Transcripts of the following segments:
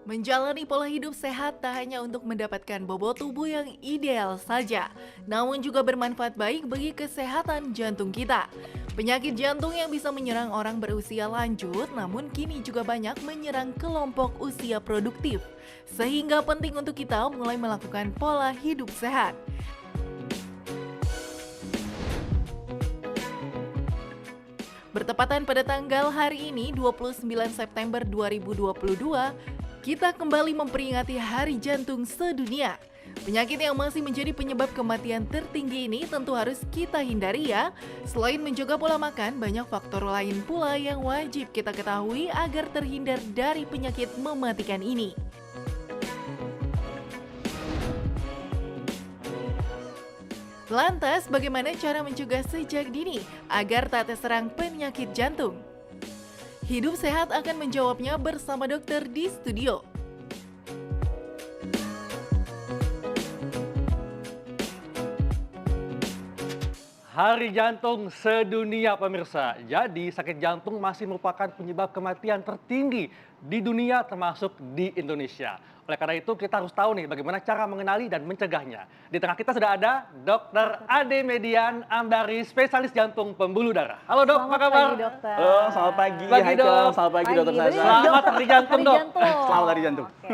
Menjalani pola hidup sehat tak hanya untuk mendapatkan bobot tubuh yang ideal saja, namun juga bermanfaat baik bagi kesehatan jantung kita. Penyakit jantung yang bisa menyerang orang berusia lanjut, namun kini juga banyak menyerang kelompok usia produktif. Sehingga penting untuk kita mulai melakukan pola hidup sehat. Bertepatan pada tanggal hari ini 29 September 2022, kita kembali memperingati Hari Jantung Sedunia. Penyakit yang masih menjadi penyebab kematian tertinggi ini tentu harus kita hindari ya. Selain menjaga pola makan, banyak faktor lain pula yang wajib kita ketahui agar terhindar dari penyakit mematikan ini. Lantas, bagaimana cara mencegah sejak dini agar tak terserang penyakit jantung? Hidup Sehat akan menjawabnya bersama dokter di studio. Hari Jantung Sedunia pemirsa. Jadi sakit jantung masih merupakan penyebab kematian tertinggi di dunia termasuk di Indonesia. Oleh karena itu kita harus tahu nih bagaimana cara mengenali dan mencegahnya. Di tengah kita sudah ada Dr. Ade Median Amdari, spesialis jantung pembuluh darah. Halo dok, apa kabar? Pagi, dokter. Halo, selamat pagi. Pagi, Hai, Dok. Selamat pagi, dokter Sasa. Selamat Hari Jantung dok. Selamat Hari Jantung. Oke.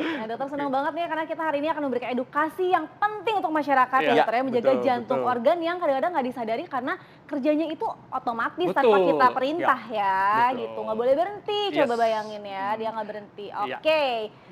Nah, dokter senang banget nih karena kita hari ini akan memberikan edukasi yang penting untuk masyarakat Iya, ya dokter ya, menjaga betul, jantung betul. organ yang kadang-kadang nggak disadari karena kerjanya itu otomatis Betul. tanpa kita perintah ya, betul. gitu. Nggak boleh berhenti, coba Yes. bayangin ya, dia nggak berhenti. Iya. Oke.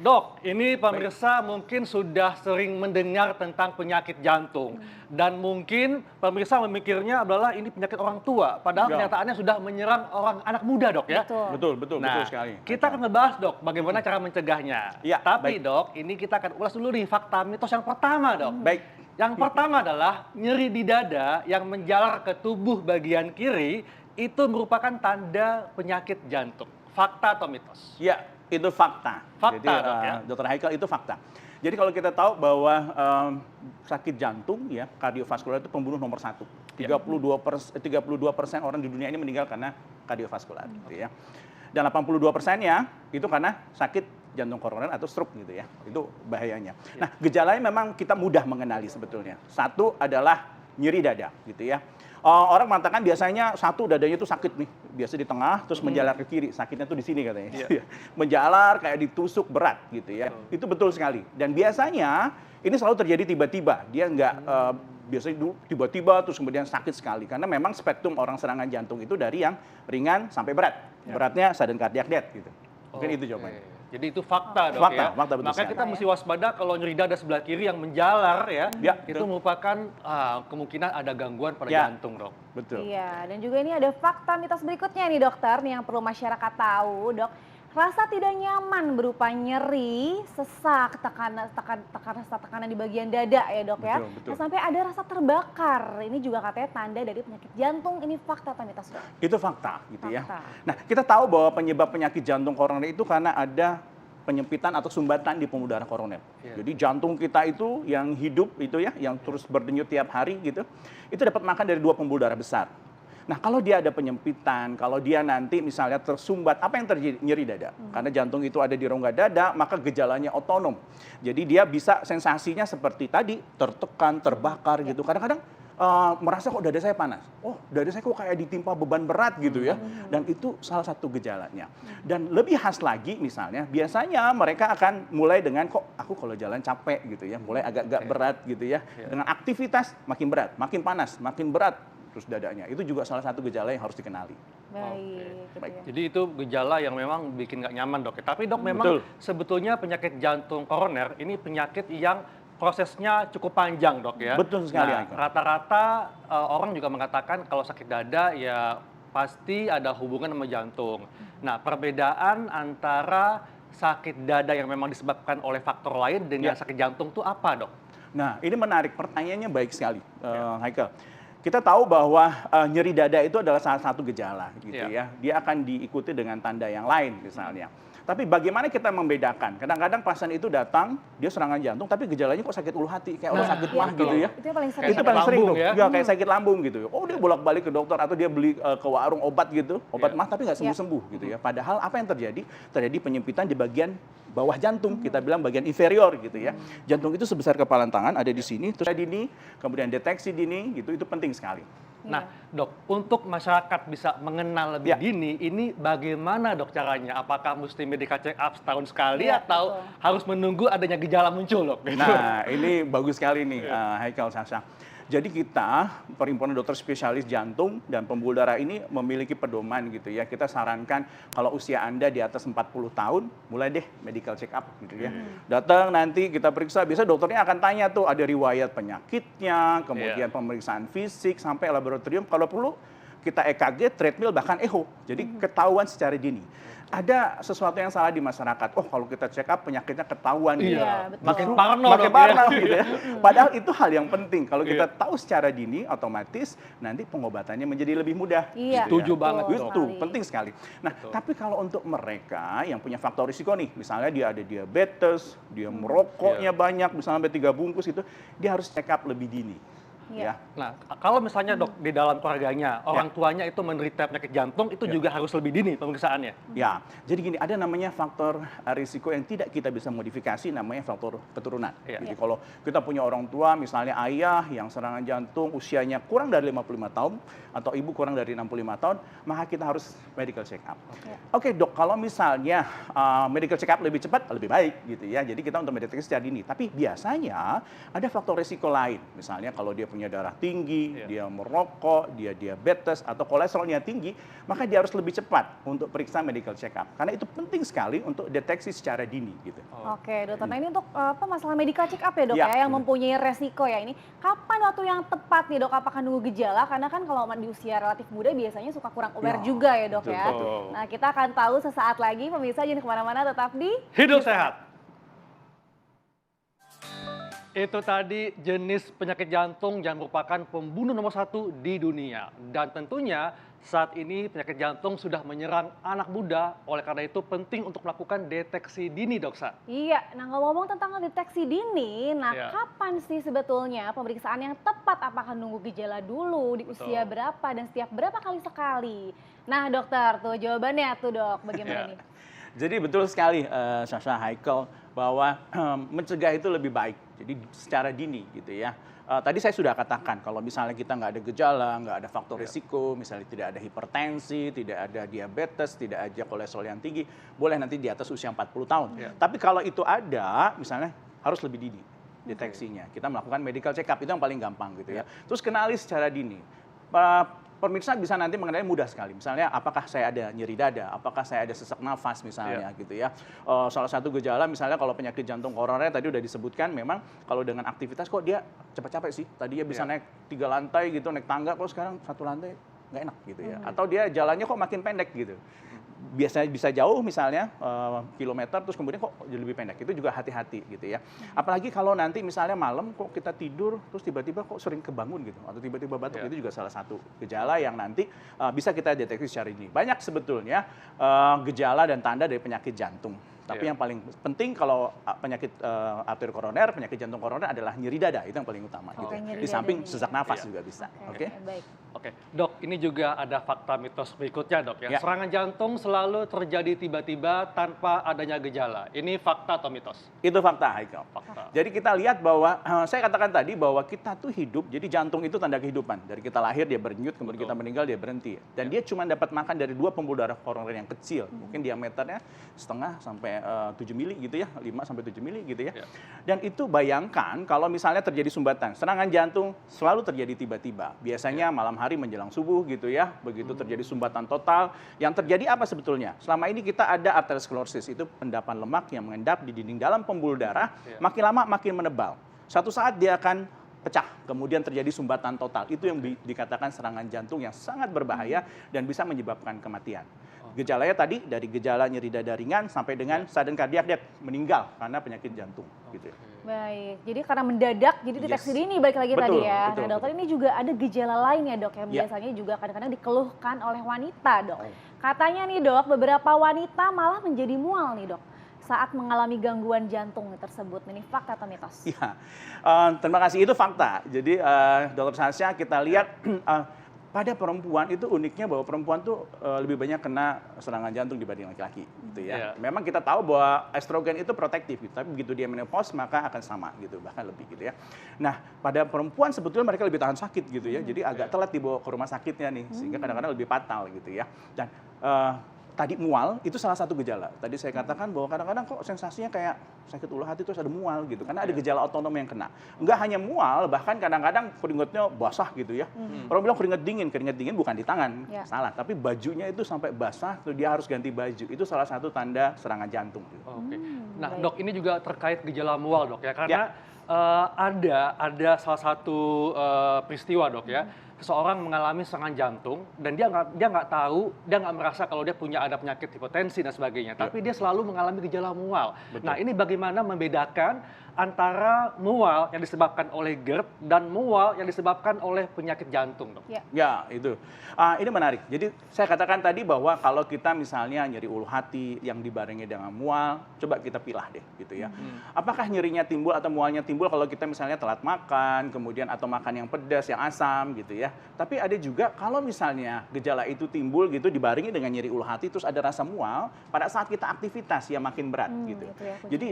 Dok, ini pemirsa mungkin sudah sering mendengar tentang penyakit jantung. Dan mungkin pemirsa memikirnya adalah ini penyakit orang tua. Padahal Ya. kenyataannya sudah menyerang orang anak muda dok ya. Betul. Betul Nah, sekali. kita akan ngebahas dok bagaimana cara mencegahnya. Iya, Tapi baik. dok, ini kita akan ulas dulu nih fakta mitos yang pertama dok. Baik. Yang pertama adalah nyeri di dada yang menjalar ke tubuh bagian kiri itu merupakan tanda penyakit jantung. Fakta atau mitos? Ya, itu fakta. Fakta, Jadi, dok, ya. Dokter Haikal itu fakta. Jadi kalau kita tahu bahwa sakit jantung ya kardiovaskular itu pembunuh nomor 1. Ya. 32% orang di dunia ini meninggal karena kardiovaskular gitu ya. Dan 82%-nya itu karena sakit jantung koroner atau stroke gitu ya. Itu bahayanya. Nah, gejalanya memang kita mudah mengenali sebetulnya. Satu adalah nyeri dada gitu ya. Orang mengatakan biasanya satu dadanya itu sakit nih, biasa di tengah terus menjalar ke kiri, sakitnya tuh di sini katanya. Iya. Menjalar kayak ditusuk berat gitu ya. Itu betul sekali. Dan biasanya ini selalu terjadi tiba-tiba. Dia nggak biasanya dulu tiba-tiba terus kemudian sakit sekali karena memang spektrum orang serangan jantung itu dari yang ringan sampai berat. Beratnya sudden cardiac death gitu. Mungkin itu jawabannya. Jadi itu fakta dok Fakta, ya. fakta betul Makanya sekali. kita mesti waspada kalau nyeri dada sebelah kiri yang menjalar ya. Ya, itu betul. merupakan kemungkinan ada gangguan pada Ya. jantung dok. Betul. Iya, dan juga ini ada fakta mitos berikutnya nih dokter, nih yang perlu masyarakat tahu dok. Rasa tidak nyaman berupa nyeri, sesak, tekanan di bagian dada ya dok ya. Betul, betul. Nah, sampai ada rasa terbakar, ini juga katanya tanda dari penyakit jantung, ini fakta atau mitos dok? Itu fakta gitu ya. Fakta. Nah, kita tahu bahwa penyebab penyakit jantung koroner itu karena ada penyempitan atau sumbatan di pembuluh darah koroner. Iya. Jadi jantung kita itu yang hidup itu ya, yang terus berdenyut tiap hari gitu, itu dapat makan dari dua pembuluh darah besar. Nah, kalau dia ada penyempitan, kalau dia nanti misalnya tersumbat, apa yang terjadi? Nyeri dada. Karena jantung itu ada di rongga dada, maka gejalanya otonom. Jadi dia bisa sensasinya seperti tadi, tertekan, terbakar gitu. Kadang-kadang merasa kok dada saya panas. Oh, dada saya kok kayak ditimpa beban berat gitu ya. Dan itu salah satu gejalanya. Dan lebih khas lagi misalnya, biasanya mereka akan mulai dengan kok aku kalau jalan capek gitu ya, mulai agak-agak berat gitu ya. Dengan aktivitas makin berat, makin panas, makin berat terus dadanya. Itu juga salah satu gejala yang harus dikenali. Baik, gitu Baik. ya. Jadi itu gejala yang memang bikin nggak nyaman dok. Tapi dok memang Betul. sebetulnya penyakit jantung koroner ini penyakit yang prosesnya cukup panjang dok ya. Betul sekali, Nah, Aiko. rata-rata orang juga mengatakan kalau sakit dada ya pasti ada hubungan sama jantung. Nah, perbedaan antara sakit dada yang memang disebabkan oleh faktor lain dengan Ya. sakit jantung itu apa dok? Nah, ini menarik, pertanyaannya baik sekali, Haikal. Kita tahu bahwa nyeri dada itu adalah salah satu gejala gitu Ya. ya. Dia akan diikuti dengan tanda yang lain misalnya. Tapi bagaimana kita membedakan? Kadang-kadang pasien itu datang, dia serangan jantung, tapi gejalanya kok sakit ulu hati, kayak orang sakit mah gitu ya. Itu yang paling sering. Itu paling sering tuh, ya. ya, kayak sakit lambung gitu. Oh dia bolak-balik ke dokter atau dia beli ke warung obat gitu, obat mah tapi nggak sembuh-sembuh gitu ya. Padahal apa yang terjadi? Terjadi penyempitan di bagian bawah jantung, kita bilang bagian inferior gitu ya. Jantung itu sebesar kepalan tangan, ada di sini, terus dini, kemudian deteksi dini gitu, itu penting sekali. Nah, Dok, untuk masyarakat bisa mengenal lebih dini, ini bagaimana Dok caranya? Apakah mesti medical check up setahun sekali atau harus menunggu adanya gejala muncul, Dok? Nah, ini bagus sekali nih, Haikal, Sasha. Jadi kita, Perhimpunan Dokter Spesialis Jantung dan Pembuluh Darah ini memiliki pedoman gitu ya. Kita sarankan kalau usia Anda di atas 40 tahun, mulai deh medical check up gitu ya. Datang nanti kita periksa, biasa dokternya akan tanya tuh ada riwayat penyakitnya, kemudian pemeriksaan fisik, sampai laboratorium. Kalau perlu kita EKG, treadmill, bahkan echo. Jadi ketahuan secara dini. Ada sesuatu yang salah di masyarakat. Oh, kalau kita check up penyakitnya ketahuan gitu. Iya, betul. Makin parno, Makin Dok, parno gitu ya. Padahal itu hal yang penting. Kalau kita tahu secara dini, otomatis nanti pengobatannya menjadi lebih mudah. Iya, gitu Setuju ya. banget, Dok. Itu penting sekali. Nah, tapi kalau untuk mereka yang punya faktor risiko nih, misalnya dia ada diabetes, dia merokoknya banyak, misalnya sampai 3 bungkus itu, dia harus check up lebih dini. Iya. Ya. Nah, kalau misalnya Dok di dalam keluarganya, orang tuanya itu menderita penyakit jantung, itu juga harus lebih dini pemeriksaannya. Ya, jadi gini, ada namanya faktor risiko yang tidak kita bisa modifikasi, namanya faktor keturunan. Jadi kalau kita punya orang tua, misalnya ayah yang serangan jantung usianya kurang dari 55 tahun, atau ibu kurang dari 65 tahun, maka kita harus medical check up. Oke, Dok, kalau misalnya medical check up lebih cepat, lebih baik gitu ya. Jadi kita untuk mendeteksi secara dini. Tapi biasanya ada faktor risiko lain. Misalnya kalau dia punya darah tinggi, dia merokok, dia diabetes, atau kolesterolnya tinggi, maka dia harus lebih cepat untuk periksa medical check up. Karena itu penting sekali untuk deteksi secara dini gitu. Oke, dokter. Nah ini untuk masalah medical check up ya dok Ya. ya, yang mempunyai resiko ya ini. Kapan waktu yang tepat nih dok? Apakah nunggu gejala? Karena kan kalau di usia relatif muda biasanya suka kurang aware juga ya dok betul, ya. betul. Nah kita akan tahu sesaat lagi, pemirsa jangan kemana-mana, tetap di Hidup sehat. Itu tadi jenis penyakit jantung yang merupakan pembunuh nomor 1 di dunia. Dan tentunya saat ini penyakit jantung sudah menyerang anak muda, oleh karena itu penting untuk melakukan deteksi dini, Doksa. Iya, nah ngomong tentang deteksi dini, nah kapan sih sebetulnya pemeriksaan yang tepat? Apakah nunggu gejala dulu, di usia berapa, dan setiap berapa kali sekali? Nah dokter, tuh jawabannya tuh dok, bagaimana nih? Jadi betul sekali, Sasha, Haikal, bahwa mencegah itu lebih baik. Jadi secara dini gitu ya. Tadi saya sudah katakan kalau misalnya kita nggak ada gejala, nggak ada faktor risiko, misalnya tidak ada hipertensi, tidak ada diabetes, tidak ada kolesterol yang tinggi, boleh nanti di atas usia 40 tahun. Tapi kalau itu ada, misalnya harus lebih dini deteksinya. Kita melakukan medical check up, itu yang paling gampang gitu ya. Terus kenali secara dini. Pemirsa bisa nanti mengenali mudah sekali. Misalnya apakah saya ada nyeri dada, apakah saya ada sesak nafas misalnya gitu ya. Salah satu gejala misalnya kalau penyakit jantung koroner tadi udah disebutkan, memang kalau dengan aktivitas kok dia capek-capek sih. Tadi dia bisa naik 3 lantai gitu, naik tangga, kok sekarang 1 lantai nggak enak gitu ya. Atau dia jalannya kok makin pendek gitu. Biasanya bisa jauh misalnya kilometer, terus kemudian kok jadi lebih pendek. Itu juga hati-hati gitu ya. Apalagi kalau nanti misalnya malam kok kita tidur terus tiba-tiba kok sering kebangun gitu, atau tiba-tiba batuk, itu juga salah satu gejala yang nanti bisa kita deteksi secara dini. Banyak sebetulnya gejala dan tanda dari penyakit jantung. Tapi yang paling penting kalau penyakit arteri koroner, penyakit jantung koroner adalah nyeri dada, itu yang paling utama gitu. Di samping sesak nafas juga bisa. Oke. Baik. Oke, Dok, ini juga ada fakta mitos berikutnya, Dok ya. Serangan jantung selalu terjadi tiba-tiba tanpa adanya gejala. Ini fakta atau mitos? Itu fakta, Haikal. Fakta. Jadi kita lihat bahwa, saya katakan tadi bahwa kita tuh hidup, jadi jantung itu tanda kehidupan. Dari kita lahir dia berdenyut, kemudian kita meninggal dia berhenti. Dan dia cuma dapat makan dari 2 pembuluh darah koroner yang kecil. Mungkin diameternya setengah sampai 7 mili gitu ya, 5 sampai 7 mili gitu ya. Dan itu bayangkan kalau misalnya terjadi sumbatan. Serangan jantung selalu terjadi tiba-tiba. Biasanya malam hari menjelang subuh gitu ya. Begitu terjadi sumbatan total. Yang terjadi apa sebetulnya? Selama ini kita ada arteriosklerosis, itu endapan lemak yang mengendap di dinding dalam pembuluh darah. Makin lama makin menebal. Suatu saat dia akan pecah, kemudian terjadi sumbatan total. Itu yang dikatakan serangan jantung yang sangat berbahaya dan bisa menyebabkan kematian. Gejalanya tadi dari gejala nyeri dada ringan sampai dengan sudden cardiac death, meninggal karena penyakit jantung gitu ya. Baik, jadi karena mendadak, jadi deteksi Yes. dini balik lagi Betul, tadi ya. betul, Nah dokter, betul. ini juga ada gejala lain ya dok, yang Ya. biasanya juga kadang-kadang dikeluhkan oleh wanita dok. Katanya nih dok, beberapa wanita malah menjadi mual nih dok saat mengalami gangguan jantung tersebut. Ini fakta atau mitos? Ya, terima kasih, itu fakta. Jadi Dokter Sasha, kita lihat pada perempuan itu uniknya bahwa perempuan tuh lebih banyak kena serangan jantung dibanding laki-laki gitu ya. Iya. Memang kita tahu bahwa estrogen itu protektif gitu, tapi begitu dia menopause maka akan sama gitu, bahkan lebih gitu ya. Nah, pada perempuan sebetulnya mereka lebih tahan sakit gitu ya. Jadi agak telat dibawa ke rumah sakitnya nih, sehingga kadang-kadang lebih fatal gitu ya. Dan tadi mual itu salah satu gejala. Tadi saya katakan bahwa kadang-kadang kok sensasinya kayak sakit ulu hati terus ada mual gitu. Karena ada gejala otonom yang kena. Enggak hanya mual, bahkan kadang-kadang keringatnya basah gitu ya. Orang bilang keringat dingin bukan di tangan, Ya. salah. Tapi bajunya itu sampai basah, tuh dia harus ganti baju. Itu salah satu tanda serangan jantung. Gitu. Oke. Nah, baik. dok, ini juga terkait gejala mual, dok ya, karena ada salah satu peristiwa, dok ya, seseorang mengalami serangan jantung dan dia nggak tahu, dia nggak merasa kalau dia punya ada penyakit hipertensi dan sebagainya, tapi dia selalu mengalami gejala mual. Betul. Nah, ini bagaimana membedakan antara mual yang disebabkan oleh GERD dan mual yang disebabkan oleh penyakit jantung, dok? Ya, itu. Ini menarik. Jadi saya katakan tadi bahwa kalau kita misalnya nyeri ulu hati yang dibarengi dengan mual, coba kita pilah deh gitu ya. Apakah nyerinya timbul atau mualnya timbul kalau kita misalnya telat makan, kemudian atau makan yang pedas, yang asam gitu ya. Tapi ada juga kalau misalnya gejala itu timbul gitu dibarengi dengan nyeri ulu hati terus ada rasa mual pada saat kita aktivitas yang makin berat gitu. Itu ya, Jadi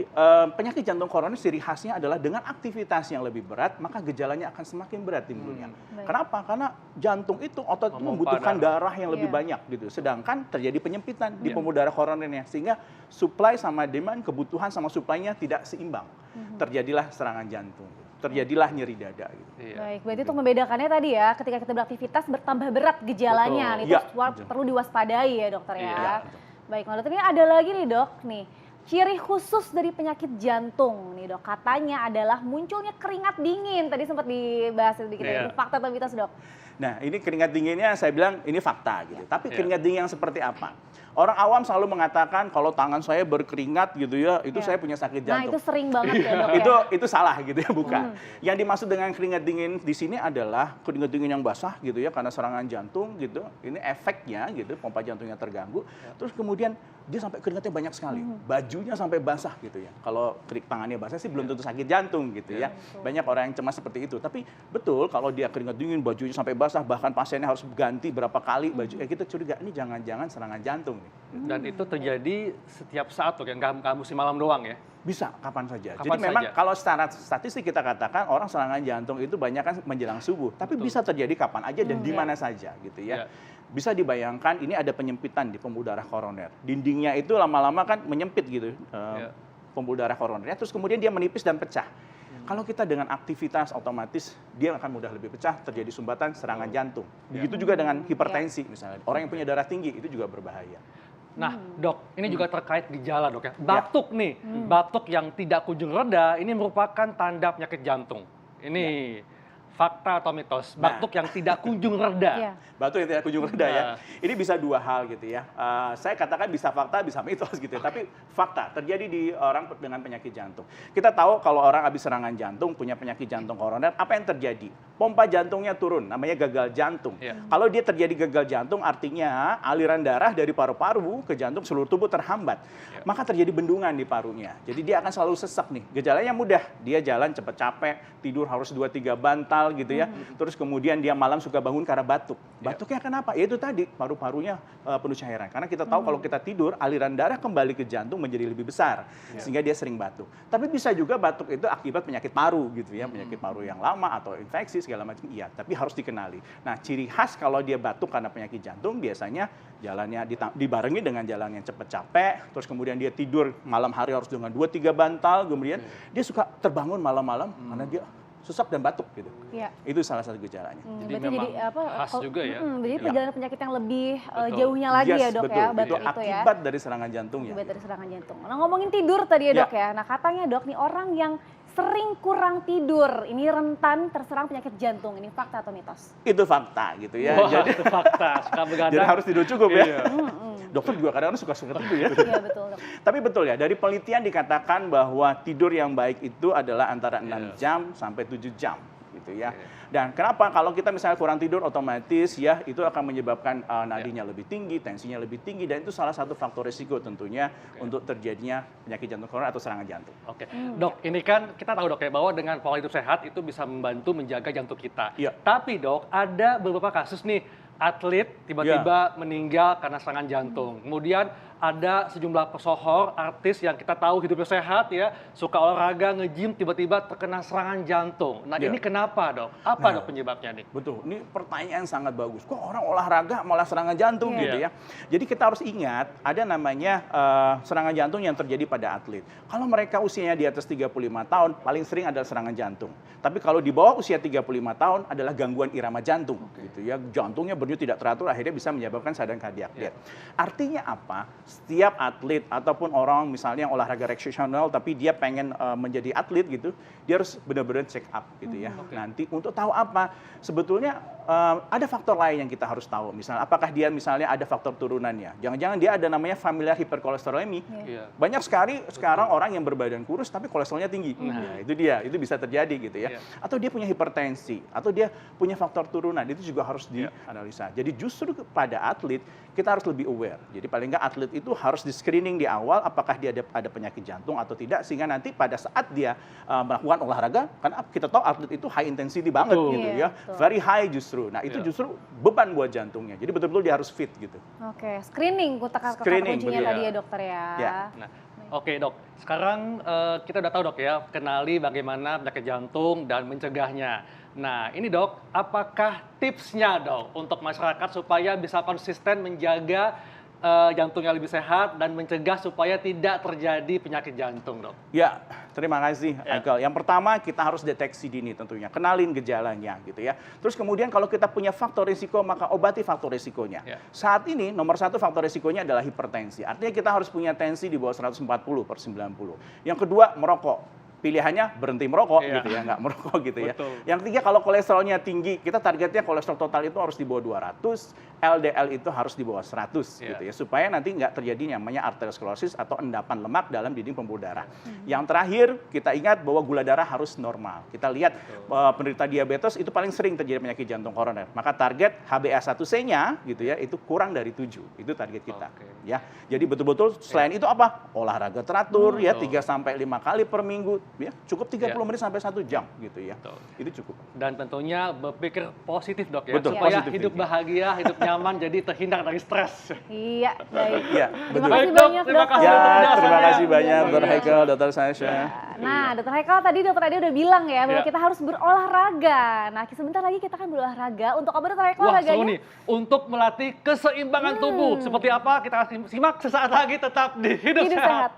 penyakit jantung koroner ciri khasnya adalah dengan aktivitas yang lebih berat, maka gejalanya akan semakin berat timbulnya. Baik. Kenapa? Karena jantung itu otot itu Memompa membutuhkan darah yang lebih Iya. banyak gitu. Sedangkan terjadi penyempitan di pembuluh darah koronernya sehingga supply sama demand, kebutuhan sama supply-nya tidak seimbang. Terjadilah serangan jantung. Terjadilah nyeri dada gitu. Iya. Baik, berarti untuk membedakannya tadi ya, ketika kita beraktivitas bertambah berat gejalanya, Betul. itu Iya, perlu betul. diwaspadai ya dokter ya. Iya, betul. Baik, nah dokter, ini ada lagi nih dok nih, ciri khusus dari penyakit jantung nih dok, katanya adalah munculnya keringat dingin. Tadi sempat dibahas sedikit ya, Iya. itu fakta atau mitos dok? Nah, ini keringat dinginnya saya bilang ini fakta gitu. Tapi Iya. keringat dingin yang seperti apa? Orang awam selalu mengatakan kalau tangan saya berkeringat gitu ya, itu Iya. saya punya sakit Nah jantung. itu sering banget ya dok ya. Itu salah gitu ya, bukan. Yang dimaksud dengan keringat dingin di sini adalah keringat dingin yang basah gitu ya karena serangan jantung gitu. Ini efeknya gitu, pompa jantungnya terganggu. Terus kemudian dia sampai keringatnya banyak sekali. Bajunya sampai basah gitu ya. Kalau tangannya basah sih belum tentu sakit jantung gitu ya. Banyak orang yang cemas seperti itu. Tapi betul kalau dia keringat dingin, bajunya sampai basah, bahkan pasiennya harus ganti berapa kali baju. Kita curiga ini jangan-jangan serangan jantung nih. Dan itu terjadi setiap saat, dok, ya, nggak mesti malam doang ya? Bisa, kapan saja. Kapan Jadi memang saja. kalau secara statistik kita katakan orang serangan jantung itu banyak kan menjelang subuh. Tapi Betul. bisa terjadi kapan aja dan di Iya. mana saja gitu ya. Iya. Bisa dibayangkan ini ada penyempitan di pembuluh darah koroner. Dindingnya itu lama-lama kan menyempit gitu Iya. pembuluh darah koronernya. Terus kemudian dia menipis dan pecah. Kalau kita dengan aktivitas otomatis dia akan mudah lebih pecah, terjadi sumbatan serangan jantung. Begitu juga dengan hipertensi misalnya. Orang yang punya darah tinggi itu juga berbahaya. Nah, dok, ini juga terkait gejala, dok ya. Batuk nih, batuk yang tidak kunjung reda, ini merupakan tanda penyakit jantung. Ini fakta atau mitos? Nah. Batuk yang tidak kunjung reda. Iya. Batuk yang tidak kunjung reda ya. Nah. Ini bisa dua hal gitu ya. Saya katakan bisa fakta, bisa mitos gitu ya. Tapi fakta terjadi di orang dengan penyakit jantung. Kita tahu kalau orang habis serangan jantung, punya penyakit jantung koroner, apa yang terjadi? Pompa jantungnya turun, namanya gagal jantung. Iya. Kalau dia terjadi gagal jantung, artinya aliran darah dari paru-paru ke jantung seluruh tubuh terhambat. Maka terjadi bendungan di parunya. Jadi dia akan selalu sesak nih. Gejalanya mudah. Dia jalan cepat capek, tidur harus 2-3 bantal gitu ya. Terus kemudian dia malam suka bangun karena batuk. Batuknya kenapa? Ya itu tadi, paru-parunya penuh cairan. Karena kita tahu kalau kita tidur, aliran darah kembali ke jantung menjadi lebih besar. Sehingga dia sering batuk. Tapi bisa juga batuk itu akibat penyakit paru gitu ya. Penyakit paru yang lama atau infeksi segala macam. Iya, tapi harus dikenali. Nah, ciri khas kalau dia batuk karena penyakit jantung biasanya jalannya dibarengi dengan jalan yang cepat capek, terus kemudian dia tidur malam hari harus dengan 2-3 bantal, kemudian dia suka terbangun malam-malam karena dia sesak dan batuk gitu. Iya. Itu salah satu gejalanya. Jadi Berarti memang khas juga ya. Jadi Iya. perjalanan penyakit yang lebih Betul. jauhnya lagi ya dok betul. ya, batuk Itu itu ya. akibat dari serangan jantungnya. Akibat dari serangan jantung. Nah ngomongin tidur tadi ya Ya. dok ya. Nah katanya dok nih orang yang sering kurang tidur, ini rentan terserang penyakit jantung. Ini fakta atau mitos? Itu fakta gitu ya. Wah, Jadi, itu fakta. Suka begadang. jadi harus tidur cukup ya. Iya. Dokter juga kadang-kadang suka-suka tidur ya. Iya betul dok. Tapi betul ya, dari penelitian dikatakan bahwa tidur yang baik itu adalah antara 6 jam sampai 7 jam gitu ya. Dan kenapa? Kalau kita misalnya kurang tidur otomatis ya itu akan menyebabkan nadinya lebih tinggi, tensinya lebih tinggi dan itu salah satu faktor risiko tentunya untuk terjadinya penyakit jantung koroner atau serangan jantung. Oke, dok, ini kan kita tahu dok ya bahwa dengan pola hidup sehat itu bisa membantu menjaga jantung kita. Iya. Tapi dok, ada beberapa kasus nih atlet tiba-tiba meninggal karena serangan jantung. Kemudian ada sejumlah pesohor, artis yang kita tahu hidupnya sehat ya, suka olahraga, nge-gym, tiba-tiba terkena serangan jantung. Nah Iya. ini kenapa dok? Apa dok penyebabnya nih? Betul, ini pertanyaan sangat bagus. Kok orang olahraga malah serangan jantung Iya. gitu ya? Jadi kita harus ingat ada namanya serangan jantung yang terjadi pada atlet. Kalau mereka usianya di atas 35 tahun, paling sering adalah serangan jantung. Tapi kalau di bawah usia 35 tahun adalah gangguan irama jantung gitu ya. Jantungnya berdenyut tidak teratur akhirnya bisa menyebabkan sadang kardiak death. Artinya apa? Setiap atlet ataupun orang misalnya yang olahraga rekreasional tapi dia pengen menjadi atlet gitu, dia harus benar-benar check up gitu ya. Nanti untuk tahu apa? Sebetulnya ada faktor lain yang kita harus tahu. Misalnya apakah dia misalnya ada faktor turunannya? Jangan-jangan dia ada namanya familial hiperkolesterolemi. Iya. Banyak sekali sekarang orang yang berbadan kurus tapi kolesterolnya tinggi. Nah, itu dia, itu bisa terjadi gitu ya. Iya. Atau dia punya hipertensi, atau dia punya faktor turunan, itu juga harus dianalisa. Jadi justru pada atlet kita harus lebih aware. Jadi paling nggak atlet itu harus di screening di awal apakah dia ada penyakit jantung atau tidak sehingga nanti pada saat dia melakukan olahraga, karena kita tahu atlet itu high intensity banget Betul. gitu Iya, ya, betul. very high justru. Nah itu Iya. justru beban buat jantungnya. Jadi betul-betul dia harus fit gitu. Oke, screening kata Screening, kuncinya betul. tadi ya dokter ya. Ya. Nah, oke dok, sekarang kita udah tahu dok ya, kenali bagaimana penyakit jantung dan mencegahnya. Nah ini dok, apakah tipsnya dok untuk masyarakat supaya bisa konsisten menjaga jantungnya lebih sehat dan mencegah supaya tidak terjadi penyakit jantung dok? Ya, terima kasih, Ya. Michael. Yang pertama kita harus deteksi dini tentunya, kenalin gejalanya gitu ya. Terus kemudian kalau kita punya faktor risiko maka obati faktor risikonya. Ya. Saat ini nomor satu faktor risikonya adalah hipertensi. Artinya kita harus punya tensi di bawah 140/90. Yang kedua merokok. Pilihannya berhenti merokok Iya. gitu ya, nggak merokok gitu ya. Betul. Yang ketiga kalau kolesterolnya tinggi, kita targetnya kolesterol total itu harus di bawah 200, LDL itu harus di bawah 100 Iya. gitu ya, supaya nanti nggak terjadi namanya arteriosklerosis atau endapan lemak dalam dinding pembuluh darah. Yang terakhir kita ingat bahwa gula darah harus normal. Kita lihat penderita diabetes itu paling sering terjadi penyakit jantung koroner. Maka target HbA1c-nya gitu ya itu kurang dari 7. Itu target kita. Oke. Ya. Jadi betul-betul selain itu apa? Olahraga teratur ya Betul. 3 sampai 5 kali per minggu ya, cukup 30 Ya. menit sampai 1 jam gitu ya. Betul. Itu cukup. Dan tentunya berpikir positif dok ya, Betul, supaya positive hidup thinking. bahagia, hidup nyaman, jadi terhindar dari stres. Iya, baik. Iya, Terima betul. kasih Baik, Dok. banyak Terima dokter. kasih Ya, untuk terima penjelasannya. kasih banyak Dr. Iya. Haikal, Dr. Sasha. Nah, dokter Haikal tadi dokter Ade udah bilang ya bahwa Iya. kita harus berolahraga. Nah, sebentar lagi kita akan berolahraga. Untuk apa dokter Haikal Wah, seru olahraganya? nih. Untuk melatih keseimbangan tubuh. Seperti apa? Kita akan simak sesaat lagi, tetap di Hidup Hidup Sehat. sehat.